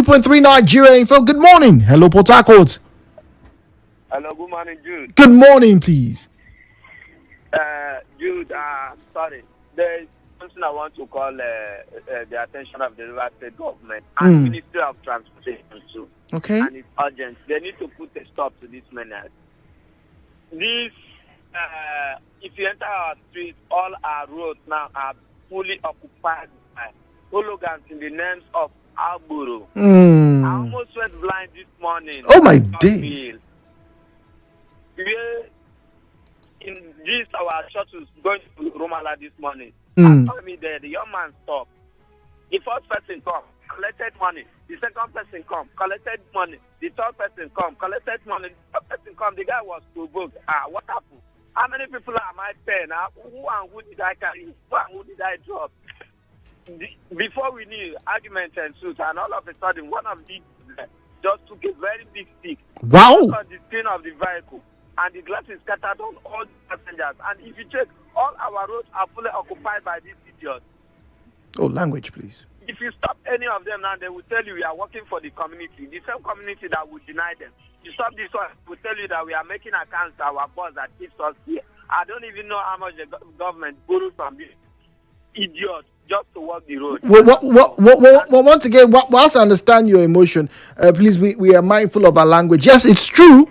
92.3 Nigeria Info. Good morning. Hello, Port Harcourt. Hello, good morning, Jude. Good morning, please. Jude, sorry. There is something I want to call the attention of the River State government and Ministry of Transportation too. Okay. And it's urgent. They need to put a stop to this menace. This, if you enter our streets, all our roads now are fully occupied by hooligans in the names of Alburu. I almost went blind this morning. Oh my day. In this, our shuttles going to Romala this morning. After me there, the young man stopped. The first person come, collected money. The second person come, collected money. The third person come, collected money. The third person come. The guy was provoked. What happened? How many people am I paying? Who and who did I carry? Who and who did I drop? Before we knew, argument ensued, and all of a sudden, one of these just took a very big stick. Wow! On the screen of the vehicle, and the glass is scattered on all the passengers. And if you check, all our roads are fully occupied by these idiots. Oh, language, please. If you stop any of them now, they will tell you we are working for the community. The same community that will deny them. You stop this one, will tell you that we are making accounts to our boss that keeps us here. I don't even know how much the government borrowed from this idiot just to walk the road. Once again, whilst I understand your emotion, please, we are mindful of our language. Yes, it's true.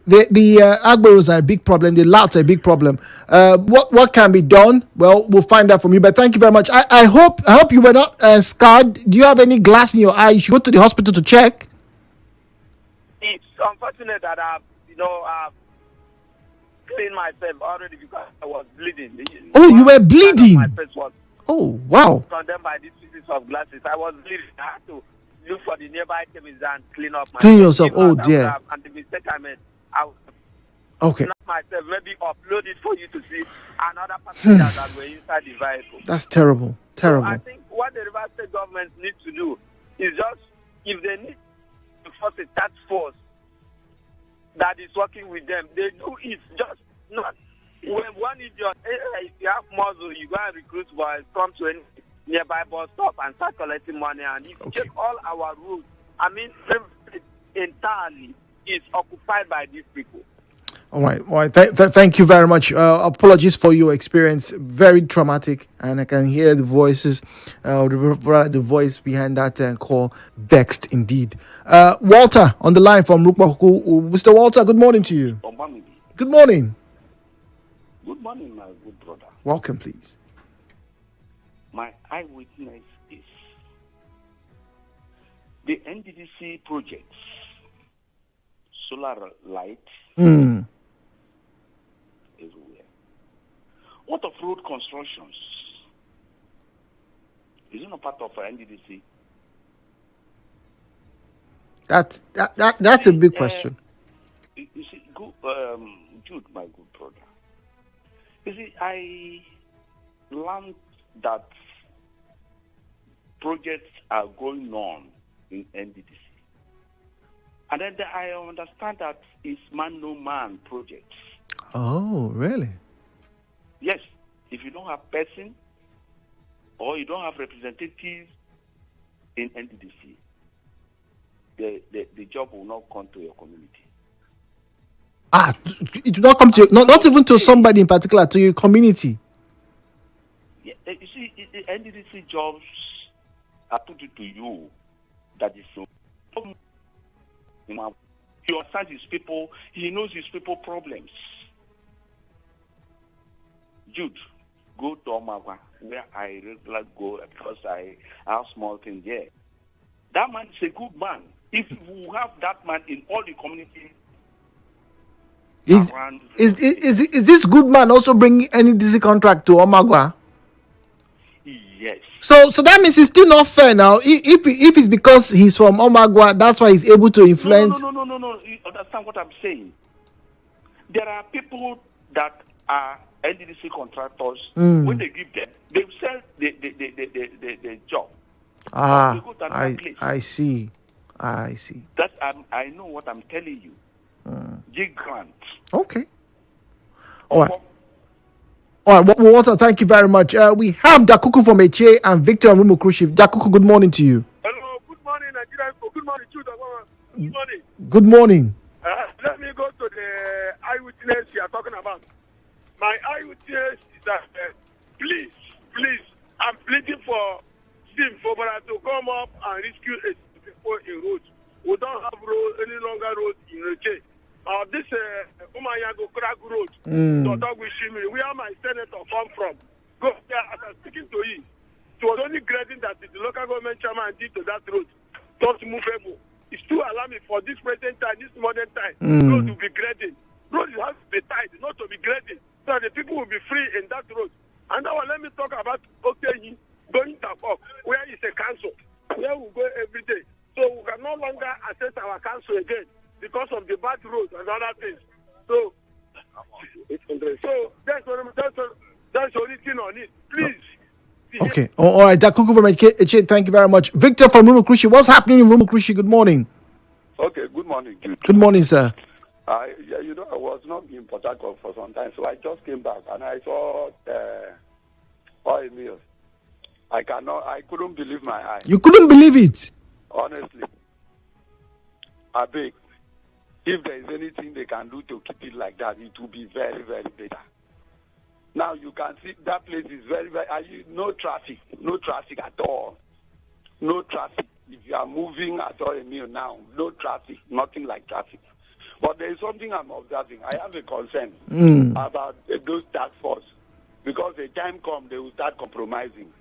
The Agboros are a big problem. The louts are a big problem. What can be done? Well, we'll find out from you. But thank you very much. I hope you were not scarred. Do you have any glass in your eye? You should go to the hospital to check. It's unfortunate that I've cleaned myself already because I was bleeding. Oh, you were bleeding. My face was wow. Condemned by these pieces of glasses. I was bleeding. I had to look for the nearby chemist and clean up my Clean yourself. Oh dear. And the mistake I made, okay. Not myself, maybe upload it for you to see another passengers that were inside the vehicle. That's terrible. Terrible. So I think what the River State government needs to do is just, if they need to force a task force that is working with them, they do it. Just not when one idiot, if you have muscle, you go and recruit boys, come to any nearby bus stop and start collecting money. And if you check all our routes, I mean, entirely is occupied by these people. All right. Thank you very much. Apologies for your experience. Very traumatic, and I can hear the voices, the voice behind that call. Vexed indeed. Walter on the line from Rukmahuku. Mr. Walter, good morning to you. Good morning. Good morning, my good brother. Welcome, please. My eyewitness is the NDDC projects, solar light. Everywhere. What of road constructions? Is it not part of NDDC? That's a big question. You see, Jude, my good brother. You see, I learned that projects are going on in NDDC. And then I understand that it's man-no-man projects. Oh, really? Yes. If you don't have person or you don't have representatives in NDDC, the job will not come to your community. It will not come to not even to somebody in particular, to your community. Yeah, you see, the NDDC jobs are put it to you that is so. He understands his people. He knows his people problems. Jude, go to Omagwa, where I regularly go because I have small things there. That man is a good man. If we have that man in all the communities, is this good man also bringing any DC contract to Omagwa? Yes. So that means it's still not fair now. If it's because he's from Omagwa, that's why he's able to influence. No. You understand what I'm saying? There are people that are NDDC contractors. When they give them, they sell the job. I see. That I know what I'm telling you. G Grant. Okay. All right. Walter, thank you very much. We have Dakuku from Eche and Victor and Rumu Khrushchev. Dakuku, good morning to you. Hello, good morning, Nigeria. Good good morning, Judah. Good morning. Good morning. Let me go to the eyewitness you are talking about. My eyewitness is that, please, I'm pleading for Sim Fobara to come up and rescue people in roads. We don't have any longer roads in Reche. This Umayago Crack Road, where my senator come from. Go there as I'm speaking to you. It was only grading that the local government chairman did to that road. Not movable. It's too alarming for this present time, this modern time. Road will be grading. Road has to be tied, not to be grading. So the people will be free in that road. And now let me talk about OKE going to work, where is a council, where we go every day. So we can no longer access our council again because of the bad roads and other things. So that's the only thing on it. Please. Okay. All right. Dakuku from Eche, thank you very much. Victor from Rumukrushi. What's happening in Rumukrushi? Good morning. Okay, good morning, Jude. Good morning, sir. I was not in Port Harcourt for some time, so I just came back and I saw oil mills. I couldn't believe my eyes. You couldn't believe it? Honestly. I beg, if there is anything they can do to keep it like that, it will be very, very better. Now you can see that place is very, very, no traffic at all. No traffic. If you are moving at all now, no traffic, nothing like traffic. But there is something I'm observing. I have a concern about those task force because the time comes, they will start compromising,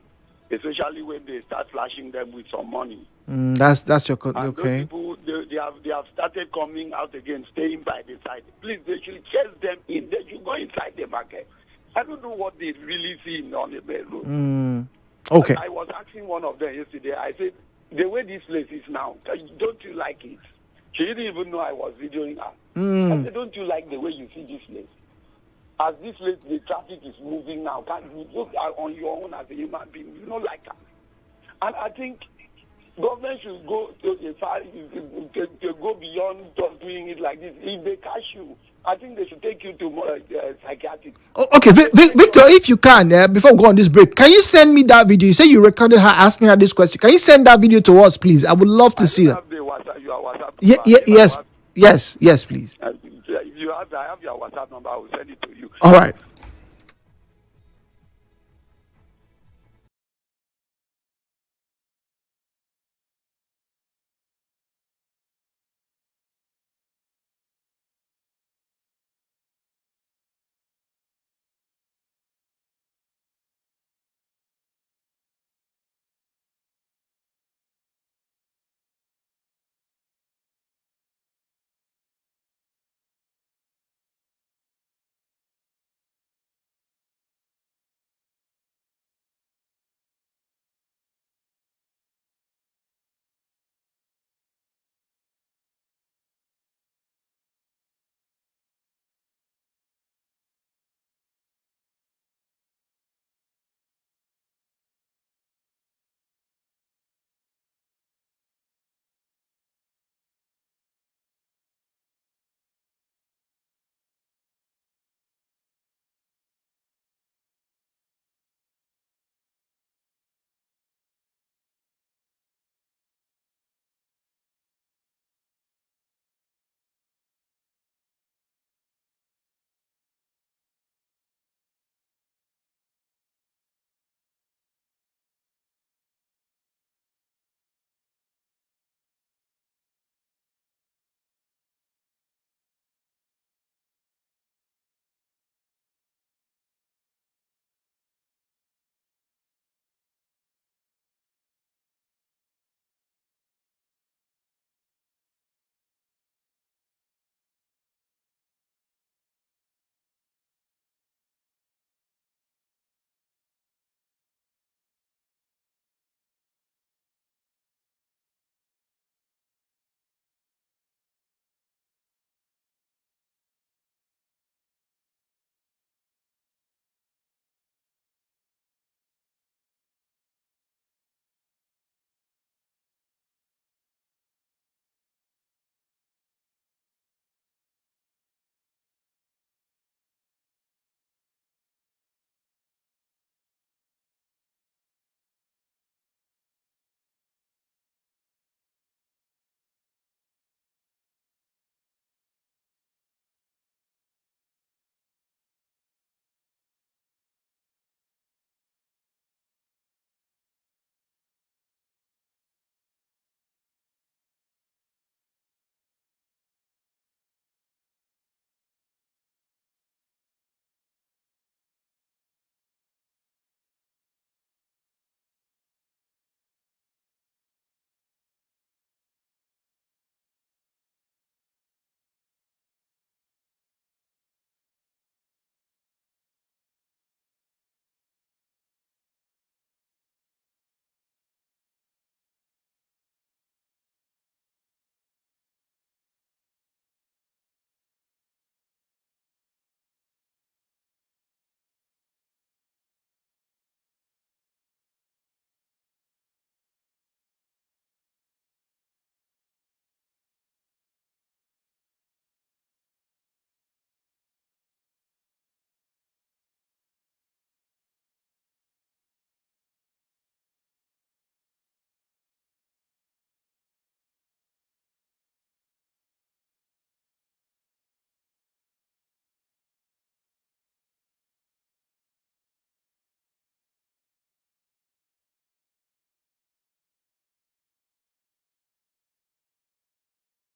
especially when they start flashing them with some money. That's your and okay. Those people, they have started coming out again, staying by the side. Please, they should chase them in. They should go inside the market. I don't know what they really see on the main road. Okay. I was asking one of them yesterday. I said, the way this place is now, don't you like it? She didn't even know I was videoing her. I said, don't you like the way you see this place? As this place, the traffic is moving now. Can't you look on your own as a human being? You don't like that. And I think government should go to go beyond just doing it like this. If they catch you, I think they should take you to psychiatric. Okay, Victor, if you can, before we go on this break, can you send me that video? You say you recorded her asking her this question. Can you send that video to us, please? I would love to see that. Yes, please. If you have, I have your WhatsApp number. I will send it to you. All right.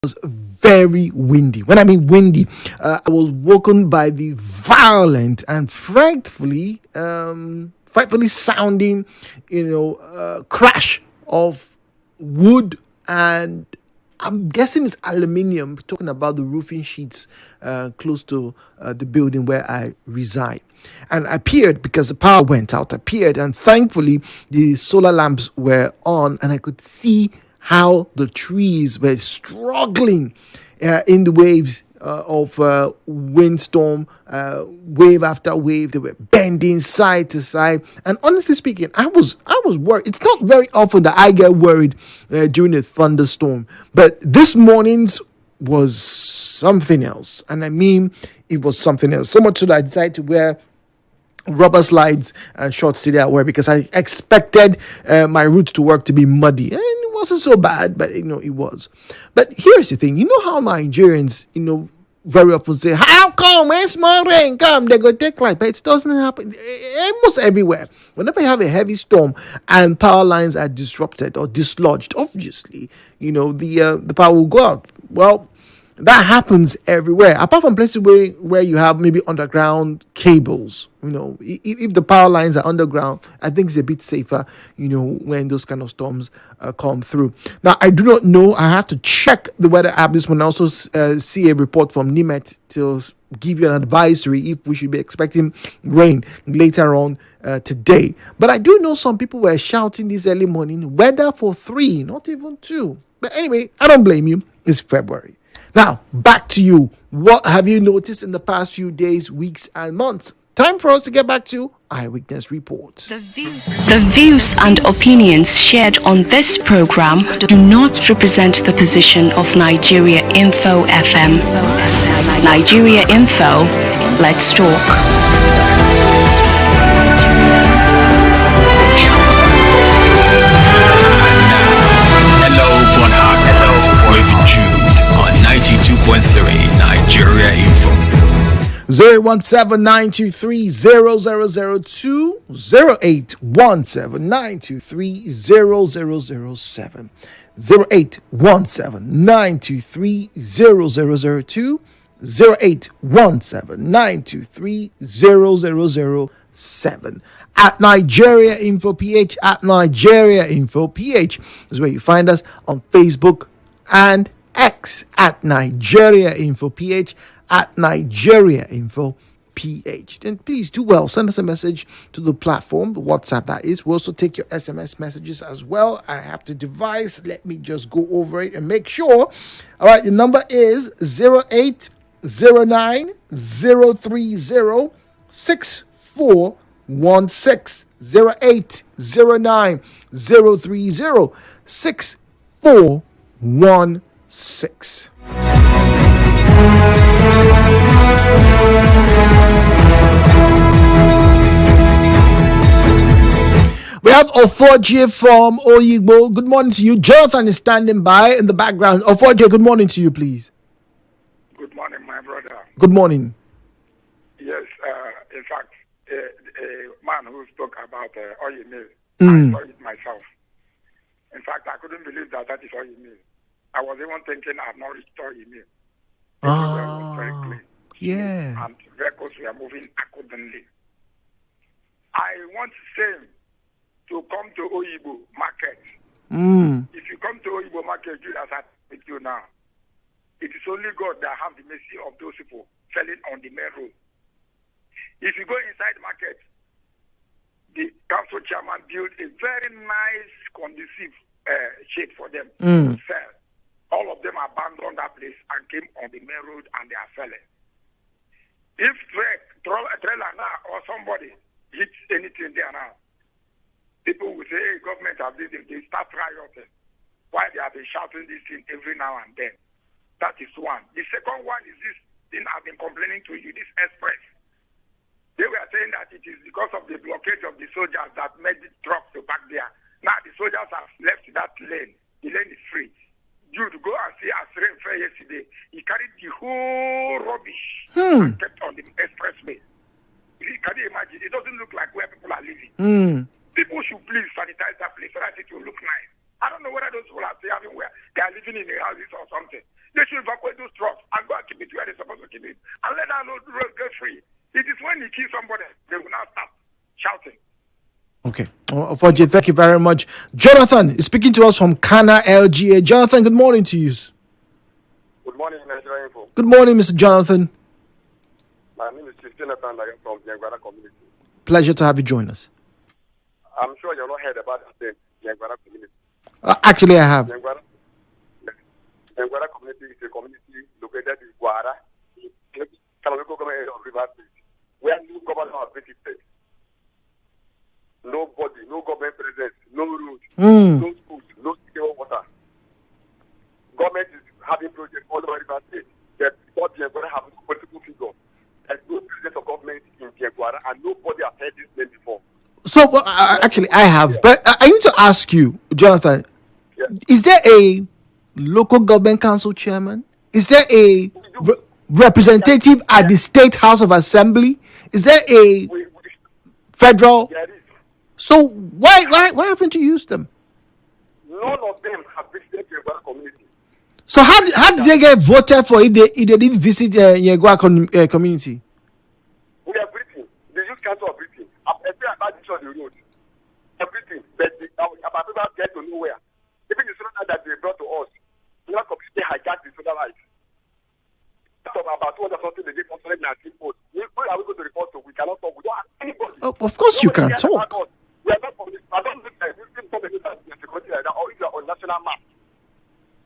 was very windy. When I mean windy, I was woken by the violent and frightfully sounding, crash of wood, and I'm guessing it's aluminium. Talking about the roofing sheets close to the building where I reside. And I appeared because the power went out. I appeared, and thankfully the solar lamps were on, and I could see how the trees were struggling in the waves of windstorm, wave after wave. They were bending side to side, and honestly speaking, I was worried. It's not very often that I get worried during a thunderstorm, but this morning's was something else, and I mean it was something else. So much so that I decided to wear rubber slides and shorts today at work because I expected my route to work to be muddy, and it wasn't so bad, but it was. But here's the thing: how Nigerians, very often say, "How come when small rain come, they go take light?" But it doesn't happen almost everywhere. Whenever you have a heavy storm and power lines are disrupted or dislodged, obviously, the power will go out. Well, that happens everywhere, apart from places where you have maybe underground cables. If the power lines are underground, I think it's a bit safer, when those kind of storms come through. Now, I do not know. I have to check the weather app this one. I also see a report from NIMET to give you an advisory if we should be expecting rain later on today. But I do know some people were shouting this early morning, weather for 3, not even 2. But anyway, I don't blame you. It's February. Now, back to you. What have you noticed in the past few days, weeks, and months? Time for us to get back to Eyewitness Report. The views and opinions shared on this program do not represent the position of Nigeria Info FM. Nigeria Info, let's talk. With Jude on 92.3 Nigeria Info. 017-923-0002, 0817923-0007, 0817923-0002, 0817923-0007. At Nigeria Info PH, at Nigeria Info PH is where you find us on Facebook and X, at Nigeria Info PH, at Nigeria Info PH. Then please do well, send us a message to the platform, the WhatsApp that is. We'll also take your SMS messages as well. I have the device. Let me just go over it and make sure. All right, the number is 0809 030 6416, 0809 030 6416. We have Ofoje from Oyigbo. Good morning to you. Jonathan is standing by in the background. Ofoje, good morning to you, please. Good morning, my brother. Good morning. Yes, in fact, a man who spoke about oil mill, I Mm. saw it myself. In fact, I couldn't believe that is oil mill. I was even thinking I had not reached oil mill. Everywhere was very clean. Yeah. And vehicles were moving accordingly. I want same to come to Oyibo market. Mm. If you come to Oyibo market, you as I with you now, it is only God that have the mercy of those people selling on the main road. If you go inside market, the council chairman built a very nice, conducive shade for them to sell. All of them abandoned that place and came on the main road and they are selling. If a trailer now or somebody hits anything there now, people will say, hey, government have this thing. They start rioting. Why they have been shouting this thing every now and then? That is one. The second one is this thing I've been complaining to you, this express. They were saying that it is because of the blockage of the soldiers that made the trucks to back there. Now the soldiers have left that lane. The lane is free. You to go and see Asren Fair yesterday. He carried the whole rubbish and kept on the expressway. Can you imagine? It doesn't look like where people are living. People should please sanitize that place so that it will look nice. I don't know whether those people are having where they are living in the houses or something. They should evacuate those trucks and go and keep it where they're supposed to keep it. And let that road get free. It is when you kill somebody, they will now start shouting. Okay. Forji, thank you very much. Jonathan is speaking to us from Kana LGA. Jonathan, good morning to you. Good morning, Nigeria Info. Good morning, Mr. Jonathan. My name is Christina Tanda from the Yanguara community. Pleasure to have you join us. I'm sure you've not heard about the Yanguara community. Actually, I have. Yanguara community is a community located in Guara, Kalabiko government of River State, where new governor has visited. Nobody, no government presence, no roads, no schools, no secure water. Government is having projects all over River State. That what the Yanguara have no political figure. There's no presence of government in Yanguara, and nobody has heard this name before. So, actually, I have. But I need to ask you, Jonathan, is there a local government council chairman? Is there a representative at the State House of Assembly? Is there a federal? So why haven't you used them? None of them have visited the Yegua community. So how did they get voted for if they didn't visit Yegua community? We are breathing. The youth council are breathing. I've been about this on the road. Everything. But our people get to nowhere. Even the solar that they brought to us, the community hijacked the solar light. About 200 something they did for 19 votes. Where are we going to report to? We cannot talk. We don't have anybody. Oh, of course you can talk. We are not from this. I don't think that we can talk about security like that, or if you are on national map.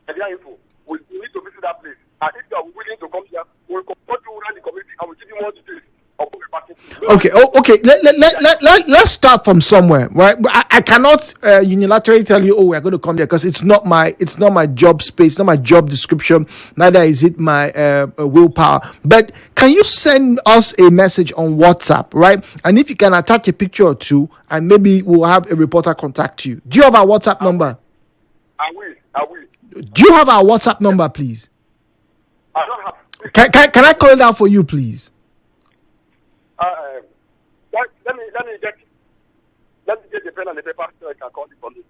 And info, we need to visit that place. And if you are willing to come here, we'll come to around the community and we'll give you more details. Okay. Let's start from somewhere, right? I cannot unilaterally tell you, we're going to come there, because it's not my job space, not my job description. Neither is it my willpower. But can you send us a message on WhatsApp, right? And if you can attach a picture or two, and maybe we'll have a reporter contact you. Do you have our WhatsApp number? I will. Do you have our WhatsApp number, please? I don't have. Can I call it out for you, please? Let me get the pen and the paper so I can call it for me.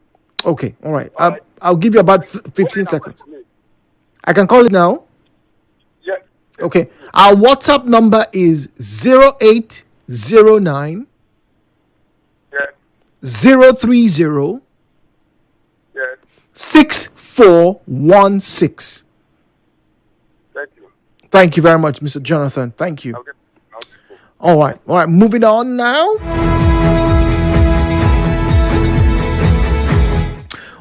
Okay, all right. All right. I'll give you about 15 seconds. I can call it now? Yes. Okay. Our WhatsApp number is 0809 Yes. 030 Yes. 6416. Thank you. Thank you very much, Mr. Jonathan. Thank you. Okay. All right. Moving on now.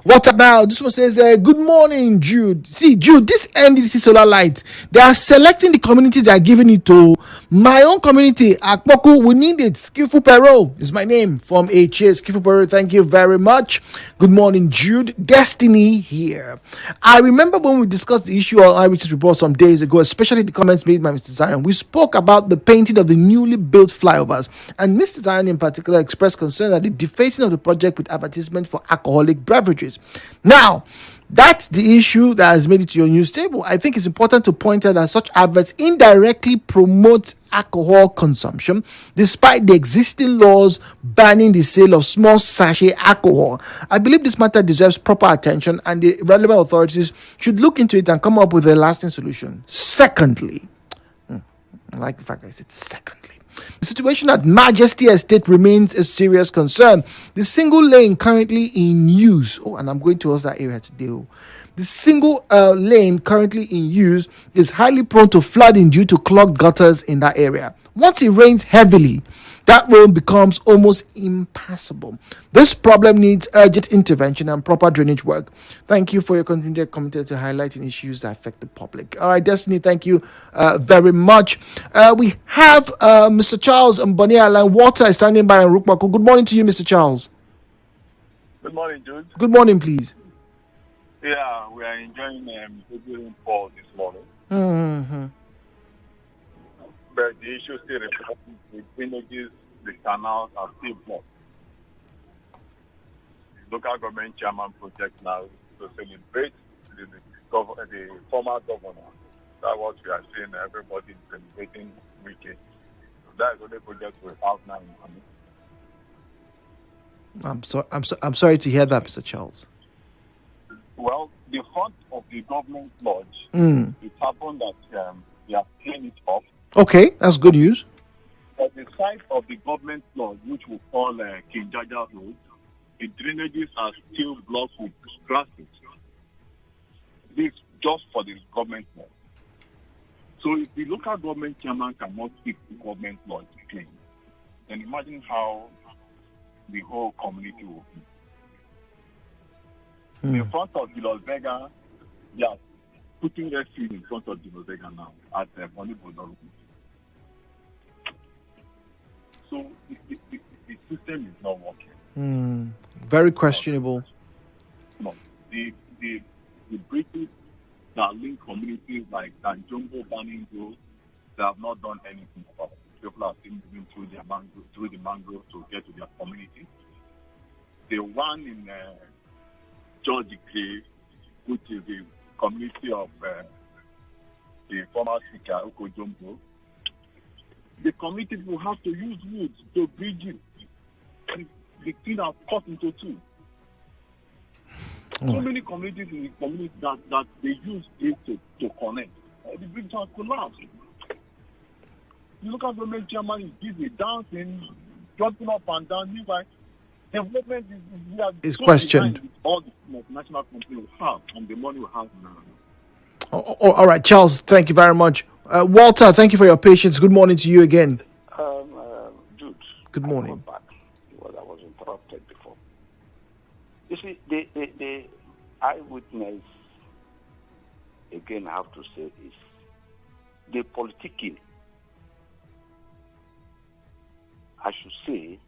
What's up now? This one says, good morning, Jude. See, Jude, this NDC solar light, they are selecting the community they are giving it to. My own community, Akpoku, we need it. Skillful Pero is my name from HA. Skillful Pero, thank you very much. Good morning, Jude. Destiny here. I remember when we discussed the issue on Eyewitness Report some days ago, especially the comments made by Mr. Zion. We spoke about the painting of the newly built flyovers, and Mr. Zion in particular expressed concern at the defacing of the project with advertisement for alcoholic beverages. Now, that's the issue that has made it to your news table. I think it's important to point out that such adverts indirectly promote alcohol consumption, despite the existing laws banning the sale of small sachet alcohol. I believe this matter deserves proper attention, and the relevant authorities should look into it and come up with a lasting solution. Secondly, I like the fact that I said secondly, the situation at Majesty Estate remains a serious concern. The single lane currently in use, and I'm going towards that area today. The single lane currently in use is highly prone to flooding due to clogged gutters in that area. Once it rains heavily, that road becomes almost impassable. This problem needs urgent intervention and proper drainage work. Thank you for your continued commitment to highlighting issues that affect the public. All right, Destiny, thank you very much. We have Mr. Charles Mboni Line Water is standing by in Rukmaku. Good morning to you, Mr. Charles. Good morning, Jude. Good morning, please. Yeah, we are enjoying good fall this morning. Mm-hmm. But the issue still remains. The drainages, the canals are still blocked. The local government chairman project now to celebrate the former governor. That's what we are seeing. Everybody is celebrating weekend. So that is the only project we have now in Kano. I'm sorry to hear that, Mr. Charles. Well, the front of the government lodge, it happened that they have cleaned it off. Okay, that's good news. But the side of the government lodge, which we call King Jaja Road, the drainages are still blocked with grasses. This just for the government lodge. So if the local government chairman cannot keep the government lodge clean, then imagine how the whole community will be. In front of Julius Vega, they are putting their feet in front of Julius Vega now at Bonny Bodoru. So the system is not working. Very questionable. No, the bridges that link communities like Danjumbo, Baningo, they have not done anything about it. People are still moving through the mangroves to get to their community. The one in George Clay, which is the community of the former speaker, Okojumbo, the community will have to use wood to bridge it. And the thing are cut into two. So many communities in the community that they use it to connect. The bridge has collapsed. The local government chairman is busy dancing, jumping up and down. Meanwhile, development is questioned. All the national companies will have and the money we have now. All right, Charles, thank you very much. Walter, thank you for your patience. Good morning to you again. Jude. Good morning. I was interrupted before. You see, the eyewitness, again, I have to say, is the politicking, I should say,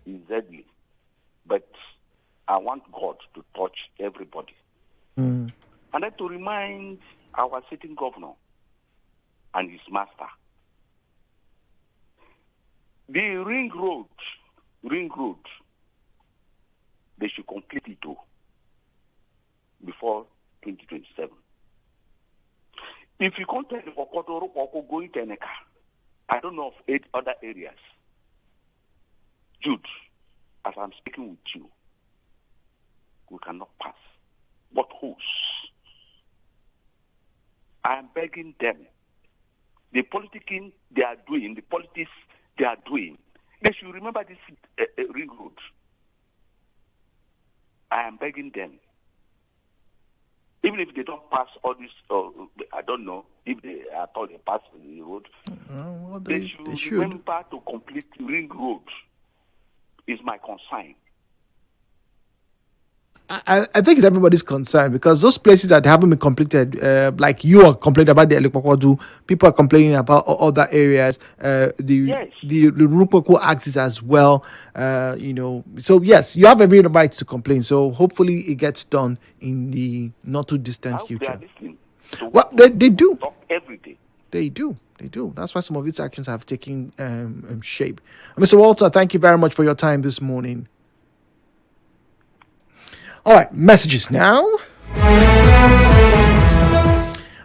is deadly. But I want God to touch everybody. And then to remind our sitting governor and his master, the ring road, they should complete it too before 2027. If you contact for Kotoro or going to Eneka, I don't know of 8 other areas. Jude, as I'm speaking with you, we cannot pass. But whose? I am begging them. The politicking they are doing, the politics they are doing, they should remember this ring road. I am begging them. Even if they don't pass all this, I don't know if they are told they pass the road. They should remember to complete the ring road. Is my concern. I think it's everybody's concern because those places that haven't been completed, like you are complaining about the Elekwakwadu, people are complaining about other areas. The Rukwaku axis as well. So yes, you have every right to complain. So hopefully it gets done in the not too distant future. Well, they do every day. They do. That's why some of these actions have taken shape. Mr. Walter, thank you very much for your time this morning. All right, messages now.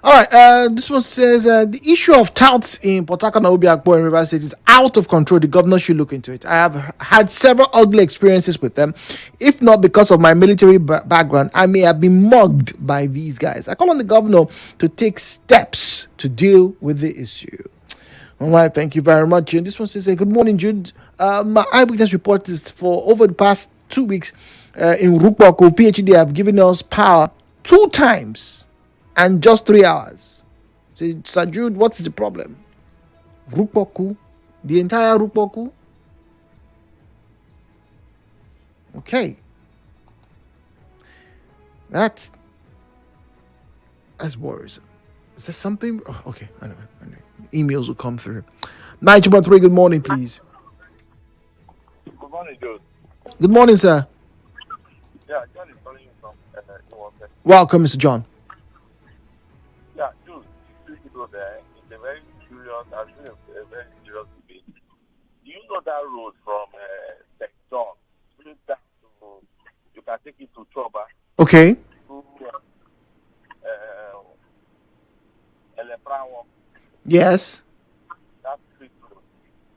All right, this one says the issue of touts in Port Harcourt and Obiakpo in Rivers State is out of control. The governor should look into it. I have had several ugly experiences with them. If not because of my military background, I may have been mugged by these guys. I call on the governor to take steps to deal with the issue. All right, thank you very much. And this one says, good morning, Jude. My eyewitness report is for over the past 2 weeks. In Rukwaku, PhD have given us power 2 times and just 3 hours. So, Sir Jude, what's the problem? Rukwaku, the entire Rukwaku? Okay. That's worrisome. Is there something? Oh, okay, anyway. Emails will come through. 9.3, good morning, please. Good morning, Jude. Good morning, sir. Yeah, John is calling you from Welcome, Mr. John. Yeah, Jude, you go there. It's a very curious, a very serious debate. Do you know that road from St. John straight down to, you can take it to Choba? Okay. To Eleprawo. Yes. That street road.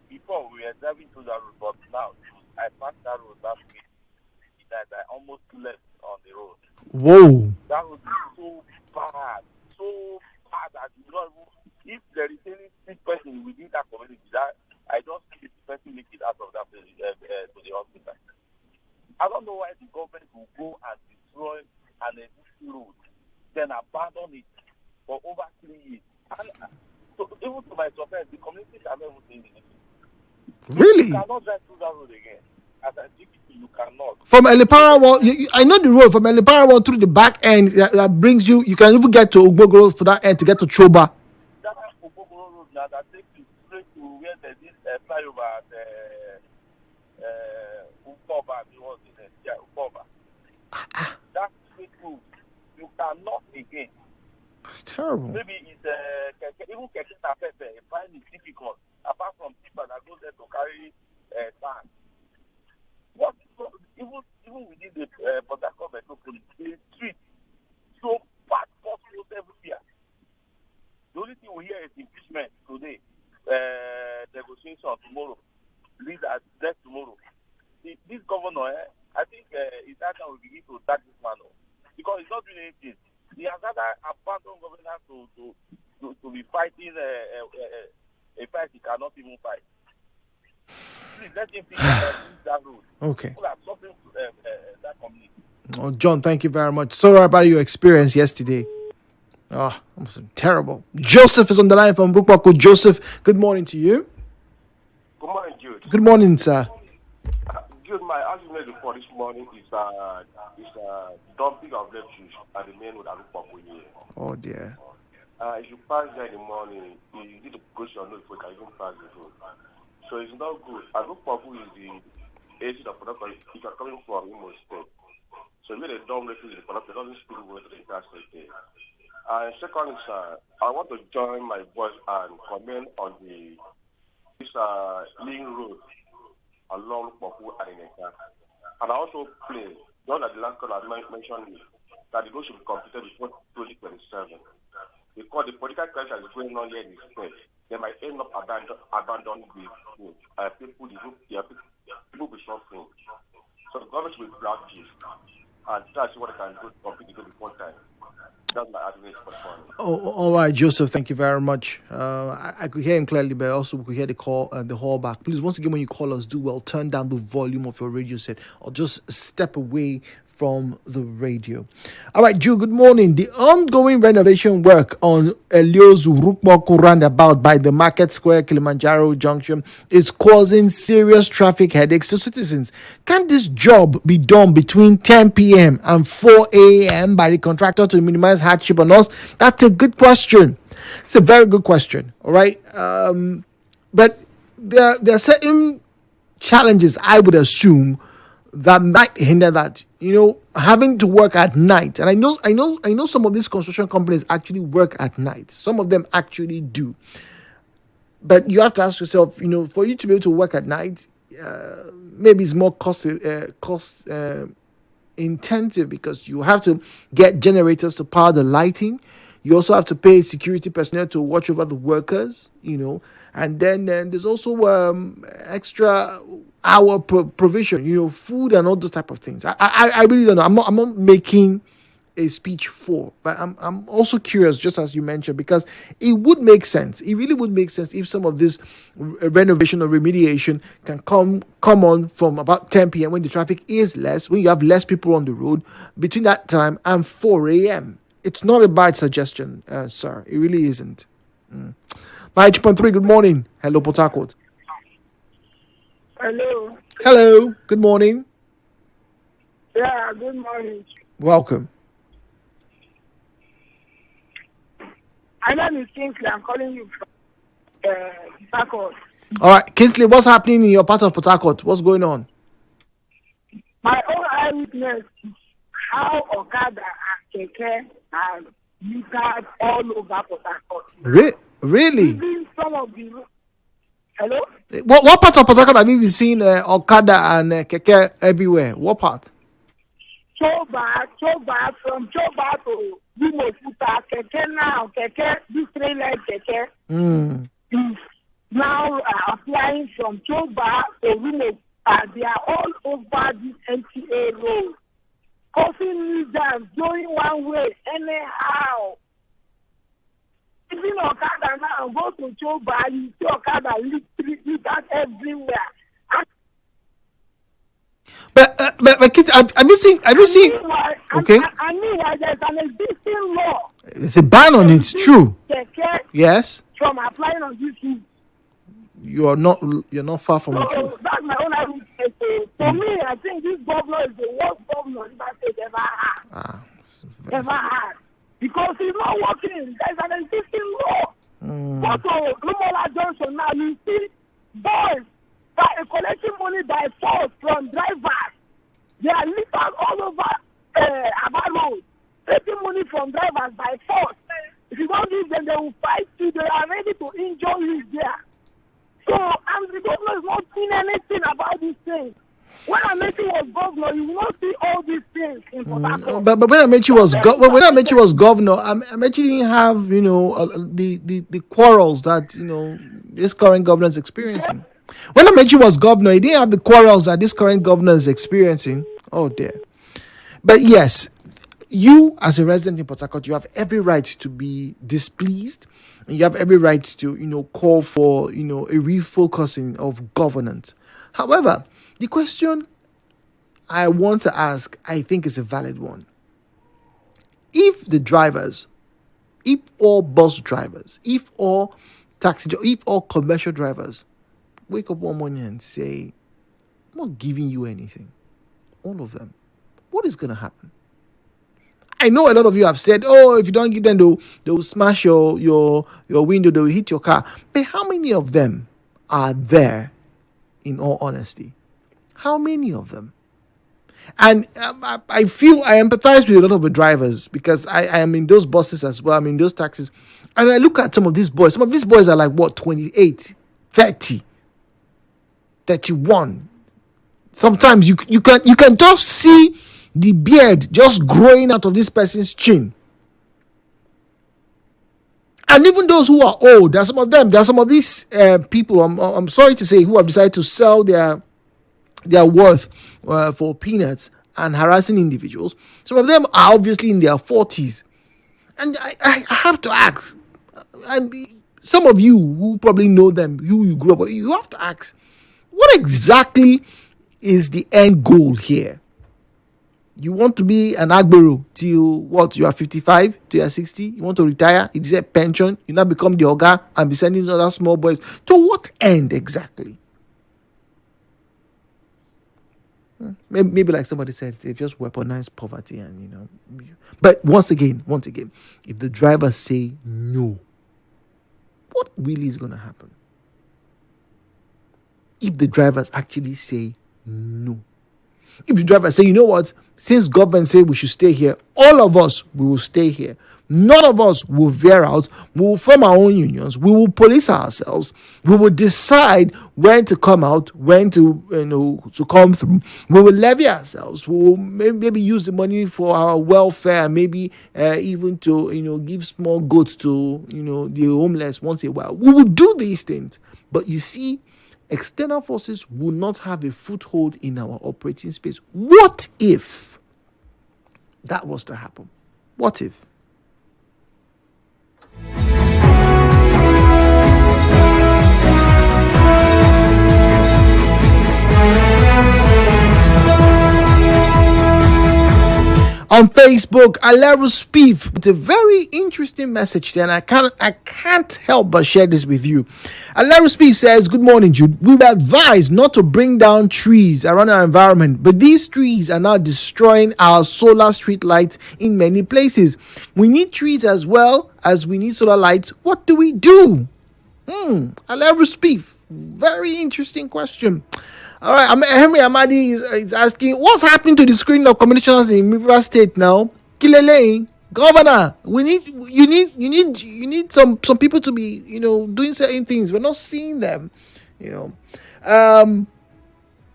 Before we were driving to that road, but now I passed that road last week. That I almost left on the road. Whoa. That would be so bad that you don't even, if there is any sick person within that community, that I just see the person make it out of that place, to the hospital. I don't know why the government will go and destroy an existing road, then abandon it for over 3 years. And so even to my surprise, the communities are never saying anything. Really? You cannot drive through that road again. As a DPP, you cannot. From Eliparawa, I know the road from Eliparawa through the back end that brings you. You can even get to Ugbogoro for that end to get to Choba. That Ugbogoro road now that takes you straight to where there's this flyover at Ukoba. Ukoba. That straight road, you cannot again. That's terrible. Maybe it's even Keke Tapete, find it difficult. Apart from people that go there to carry sand. What even within the Port Harcourt metropolis, the street so bad, potholes everywhere. The only thing we hear is impeachment today, negotiation tomorrow, lead as next tomorrow. This governor, I think it's that time we begin to attack this man because he's not doing anything. He has rather abandoned governance to be fighting a fight he cannot even fight. Please let him finish that road. Okay. People are suffering that community. Oh, John, thank you very much. Sorry about your experience yesterday. Oh, it was terrible. Joseph is on the line from Bukwaku. Joseph, good morning to you. Good morning, Jude. Good morning, sir. Jude, my argument for this morning is dumping of refuse at the main road at Bukwaku here. Oh, dear. If you pass there in the morning, you need to push your nose before you can even pass the road. So it's not good. And Bukwaku is the exit of production if you're coming from Imo State. So when they dump refuse in the production, it doesn't spill over to the entire state there. And secondly, sir, I want to join my voice and comment on this link road along Bukwaku and Ineka. And I also claim, just as the last caller mentioned, that the road should be completed before 2027. Because the political crisis is going on here in the state, they might end up abandoning the road. People will be suffering. So the government will grab this and that's what they can do to complete the road before time. That's my argument for this one. Oh, all right, Joseph. Thank you very much. I could hear him clearly, but also we could hear the call, the call back. Please, once again, when you call us, do well. Turn down the volume of your radio set, or just step away from the radio. All right, Joe. Good morning. The ongoing renovation work on Eliozu Rukmoku roundabout by the Market Square, Kilimanjaro Junction, is causing serious traffic headaches to citizens. Can this job be done between 10 p.m. and 4 a.m. by the contractor to minimize hardship on us? That's a good question. It's a very good question. All right. But there are certain challenges, I would assume, that might hinder that. Having to work at night. And I know some of these construction companies actually work at night. Some of them actually do. But you have to ask yourself, for you to be able to work at night, maybe it's more cost intensive, because you have to get generators to power the lighting. You also have to pay security personnel to watch over the workers, and then there's also extra hour provision, food and all those type of things. I really don't know. I'm not making a speech for, but I'm also curious, just as you mentioned, because it would make sense. It really would make sense if some of this renovation or remediation can come on from about 10 p.m. when the traffic is less, when you have less people on the road, between that time and 4 a.m. It's not a bad suggestion, sir. It really isn't. 9.3, good morning. Hello, Port Harcourt. Hello. Hello, good morning. Yeah, good morning. Welcome. My name is Kingsley. I'm calling you from Port Harcourt. All right, Kingsley, what's happening in your part of Port Harcourt? What's going on? My own eyewitness is how Okada and Keke and Lucas all over Port Harcourt. Really? Even some of the... Hello? What part of Port Harcourt have you been seeing Okada and Keke everywhere? What part? Choba, from Choba to Limofuta, Keke now, Keke, this train-like Keke is now applying from Choba to Limofuta. They are all over this NTA road. causing leaders going one way anyhow. Even Okada now go to Choba, you see Okada leaders everywhere. But kids, have you seen? Okay. I mean, there's an existing law. It's a ban on it. True. Yes. From applying on this issue. You're not far from the truth. That's my own argument. For me, I think this governor is the worst governor Rivers State ever had. Because he's not working. There's an existing law. But for Lumola Johnson now, you see boys collecting money by force from drivers. They are littered all over Aba Road, taking money from drivers by force. If you don't give them, they will fight you. They are ready to injure you there. So, and the governor is not doing anything about these things. When Amechi was governor, you will not see all these things in Port Harcourt. But when Amechi was governor, Amechi didn't have the quarrels that this current governor is experiencing. When Amechi was governor, he didn't have the quarrels that this current governor is experiencing. Oh dear. But yes, you as a resident in Port Harcourt, you have every right to be displeased. And you have every right to call for a refocusing of governance. However, the question I want to ask, I think, is a valid one. If the drivers, if all bus drivers, if all taxi, if all commercial drivers wake up one morning and say, I'm not giving you anything, all of them, what is going to happen? I know a lot of you have said, oh, if you don't give them, they'll smash your window, they'll hit your car. But how many of them are there, in all honesty? How many of them? And I feel I empathize with a lot of the drivers because I am in those buses as well. I'm in those taxis. And I look at some of these boys. Some of these boys are like, 28, 30, 31. Sometimes you can just see the beard just growing out of this person's chin. And even those who are old, there are some of these people, I'm sorry to say, who have decided to sell their worth for peanuts and harassing individuals. Some of them are obviously in their 40s. And I have to ask, and some of you who probably know them, you grew up with, you have to ask, what exactly is the end goal here? You want to be an Agbero till what? You are 55, till you are 60. You want to retire. It is a pension. You now become the Oga and be sending other small boys. To what end exactly? Maybe like somebody says, they've just weaponized poverty and But once again, if the drivers say no, what really is going to happen? If the drivers actually say no. If the drivers say, you know what, since government say we should stay here, all of us, we will stay here. None of us will veer out. We will form our own unions. We will police ourselves. We will decide when to come out, when to come through. We will levy ourselves. We will maybe use the money for our welfare, maybe even to give small goods to the homeless once in a while. We will do these things. But you see, external forces will not have a foothold in our operating space. What if that was to happen? What if? On Facebook, Alero Spieth with a very interesting message there, and I can't help but share this with you. Alero Spieth says, good morning, Jude. We were advised not to bring down trees around our environment, but these trees are now destroying our solar street lights in many places. We need trees as well as we need solar lights. What do we do? Alero Spieth, very interesting question. All right, Henry Amadi is asking, what's happening to the screening of commissioners in Rivers State now? Kilele, Governor, you need some people to be doing certain things. We're not seeing them,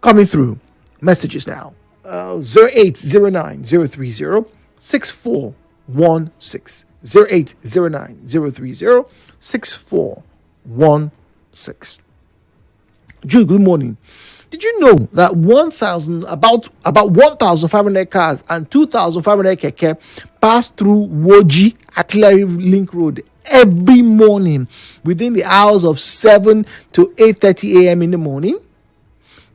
coming through. Messages now. 0809-030-6416. 0809-030-6416. Jude, good morning. Did you know that about 1,500 cars and 2,500 keke pass through Woji Artillery Link Road every morning within the hours of 7 to 8:30 a.m. in the morning?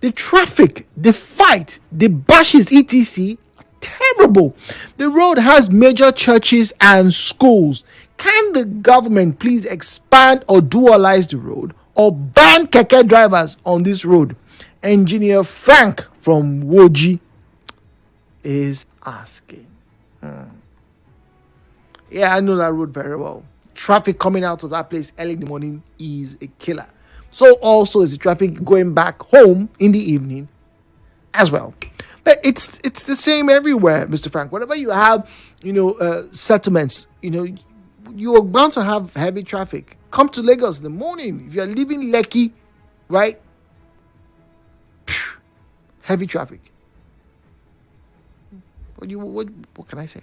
The traffic, the fight, the bashes, etc. are terrible. The road has major churches and schools. Can the government please expand or dualize the road or ban keke drivers on this road? Engineer Frank from Woji is asking. Yeah, I know that road very well. Traffic coming out of that place early in the morning is a killer. So also is the traffic going back home in the evening as well. But it's the same everywhere, Mr. Frank. Whenever you have, settlements, you are bound to have heavy traffic. Come to Lagos in the morning. If you are leaving Lekki, right? Heavy traffic. What can I say?